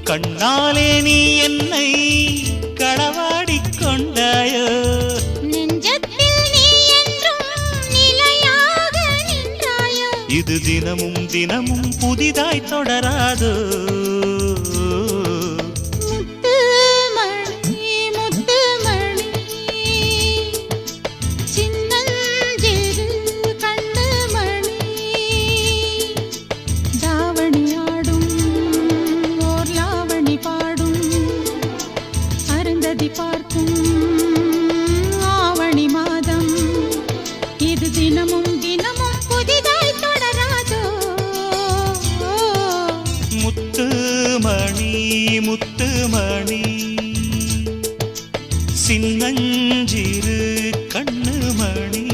கண்ணாலே நீ என்னை களவாடிக் கொண்டாயோ நெஞ்சத்தில் நீ என்றும் நிலையாக நின்றாயோ இது தினமும் தினமும் புதிதாய் தொடராதோ பார்க்கும் ஆவணி மாதம் இது தினமும் தினமும் புதிதாய் தொடராதோ முத்துமணி முத்துமணி சின்னஞ்சிறு கண்ணுமணி